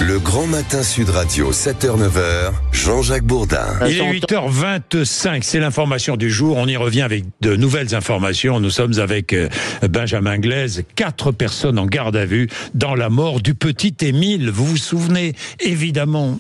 Le Grand Matin Sud Radio, 7h-9h, Jean-Jacques Bourdin. Il est 8h25, c'est l'information du jour. On y revient avec de nouvelles informations. Nous sommes avec Benjamin Glaise. 4 personnes en garde à vue dans la mort du petit Émile. Vous vous souvenez évidemment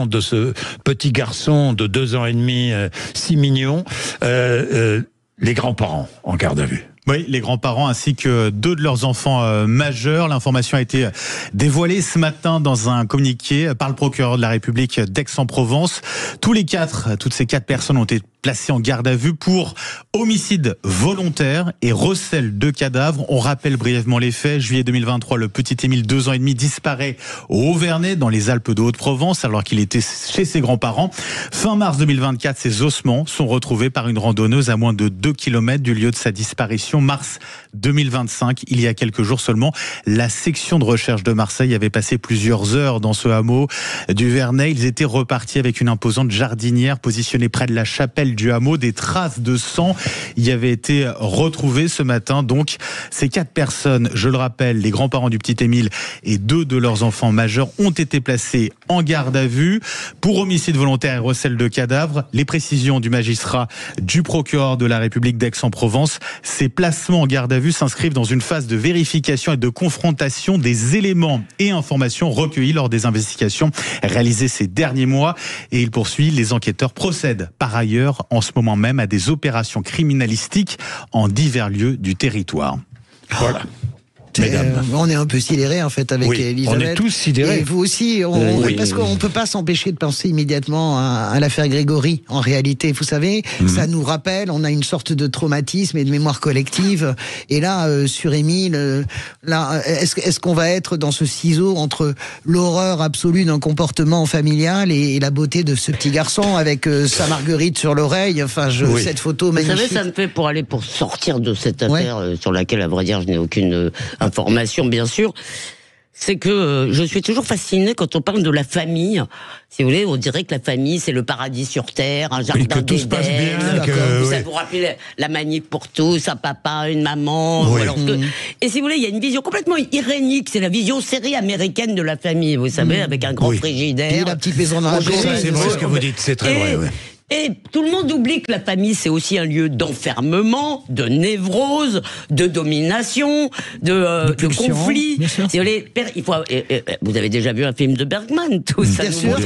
de ce petit garçon de 2 ans et demi, si mignon. Les grands-parents en garde à vue. Oui, les grands-parents ainsi que 2 de leurs enfants majeurs. L'information a été dévoilée ce matin dans un communiqué par le procureur de la République d'Aix-en-Provence. Toutes ces 4 personnes ont été placées en garde à vue pour homicide volontaire et recel de cadavres. On rappelle brièvement les faits. Juillet 2023, le petit Émile, 2 ans et demi, disparaît au Haut-Vernay, dans les Alpes de Haute-Provence, alors qu'il était chez ses grands-parents. Fin mars 2024, ses ossements sont retrouvés par une randonneuse à moins de 2 km du lieu de sa disparition. Mars 2025, il y a quelques jours seulement, la section de recherche de Marseille avait passé plusieurs heures dans ce hameau du Vernay. Ils étaient repartis avec une imposante jardinière positionnée près de la chapelle du hameau. Des traces de sang y avaient été retrouvées ce matin. Donc, ces 4 personnes, je le rappelle, les grands-parents du petit Émile et 2 de leurs enfants majeurs ont été placés en garde à vue pour homicide volontaire et recel de cadavres. Les précisions du magistrat du procureur de la République d'Aix-en-Provence, ces placements en garde à vue s'inscrivent dans une phase de vérification et de confrontation des éléments et informations recueillis lors des investigations réalisées ces derniers mois. Et il poursuit, les enquêteurs procèdent par ailleurs en ce moment même à des opérations criminalistiques en divers lieux du territoire. Voilà. On est un peu sidérés en fait avec Elisabeth. On est tous sidérés. Et vous aussi, parce qu'on ne peut pas s'empêcher de penser immédiatement à l'affaire Grégory. En réalité, vous savez, ça nous rappelle, on a une sorte de traumatisme et de mémoire collective. Et là, sur Émile, est-ce qu'on va être dans ce ciseau entre l'horreur absolue d'un comportement familial et la beauté de ce petit garçon avec sa marguerite sur l'oreille. Enfin, cette photo magnifique. Vous savez, ça me fait pour sortir de cette affaire sur laquelle, à vrai dire, je n'ai aucune information, bien sûr. C'est que je suis toujours fascinée quand on parle de la famille. Si vous voulez, on dirait que la famille, c'est le paradis sur terre, un jardin d'Éden. Que tout se passe bien. Ça vous rappelle la manif pour tous, un papa, une maman. Et si vous voulez, il y a une vision complètement irénique. C'est la vision série américaine de la famille, vous savez, avec un grand frigidaire. Et la petite maison dans la C'est vrai ce que vous dites, c'est très vrai. Et tout le monde oublie que la famille, c'est aussi un lieu d'enfermement, de névrose, de domination, de conflit. Vous avez déjà vu un film de Bergman, tout ça. Bien sûr.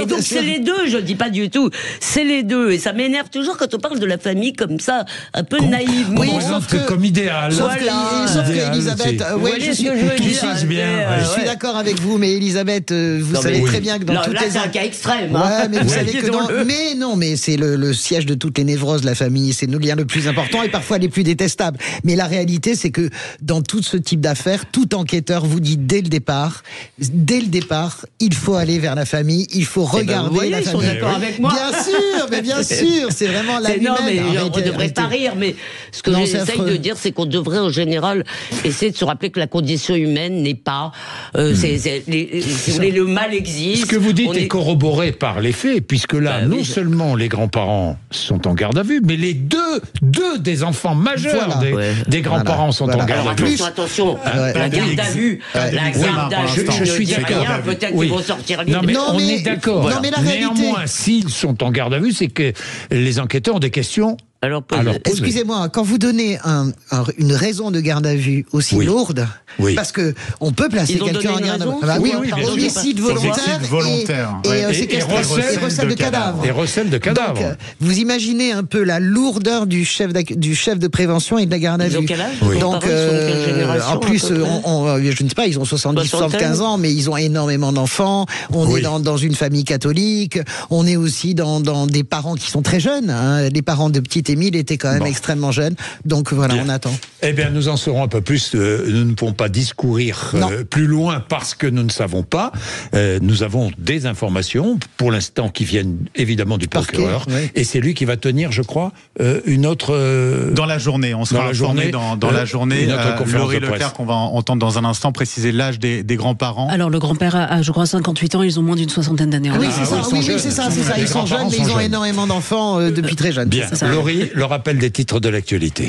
Et donc c'est les deux, je dis pas du tout. C'est les deux. Et ça m'énerve toujours quand on parle de la famille comme ça, un peu naïvement. Comme idéal. Sauf qu'Elisabeth, je suis d'accord avec vous, mais Elisabeth, vous savez très bien que dans toutes les... c'est un cas extrême. Mais vous savez que mais c'est le siège de toutes les névroses, la famille. C'est le lien le plus important et parfois les plus détestables. Mais la réalité, c'est que dans tout ce type d'affaires, tout enquêteur vous dit dès le départ, il faut aller vers la famille, il faut regarder la famille. Ils sont d'accord avec moi. Bien sûr, c'est vraiment la humaine. Non, mais on ne devrait pas rire, mais ce que j'essaye de dire, c'est qu'on devrait en général essayer de se rappeler que la condition humaine n'est pas... si vous voulez, le mal existe. Ce que vous dites est corroboré par les faits, puisque là, non seulement les grands-parents sont en garde à vue, mais les deux des enfants majeurs des grands-parents sont en garde à vue. Attention, la garde à vue, je suis d'accord. Peut-être qu'ils vont sortir libres. On est d'accord. Néanmoins, s'ils sont en garde à vue, c'est que les enquêteurs ont des questions. Alors, excusez-moi, quand vous donnez une raison de garde à vue aussi lourde, parce que on peut placer quelqu'un en garde à vue, homicide volontaire et recel de cadavres. Et recel de cadavres. Donc, vous imaginez un peu la lourdeur du chef de prévention et de la garde à vue. Donc, en plus, je ne sais pas, ils ont 70, 75 ans, mais ils ont énormément d'enfants. On est dans une famille catholique. On est aussi dans des parents qui sont très jeunes. Les parents de petite Émile était quand même extrêmement jeune, donc voilà, on attend. Eh bien, nous en saurons un peu plus. Nous ne pouvons pas discourir plus loin parce que nous ne savons pas. Nous avons des informations, pour l'instant, qui viennent évidemment du procureur, et c'est lui qui va tenir, je crois, une autre... Dans la journée, on sera informé dans la journée. Laurie Leclerc, qu'on va entendre dans un instant, préciser l'âge des grands-parents. Alors, le grand-père a, je crois, 58 ans, ils ont moins d'une soixantaine d'années. Oui, c'est ça. Ils sont jeunes, mais ils ont énormément d'enfants depuis très jeunes. Bien, Laurie, le rappel des titres de l'actualité.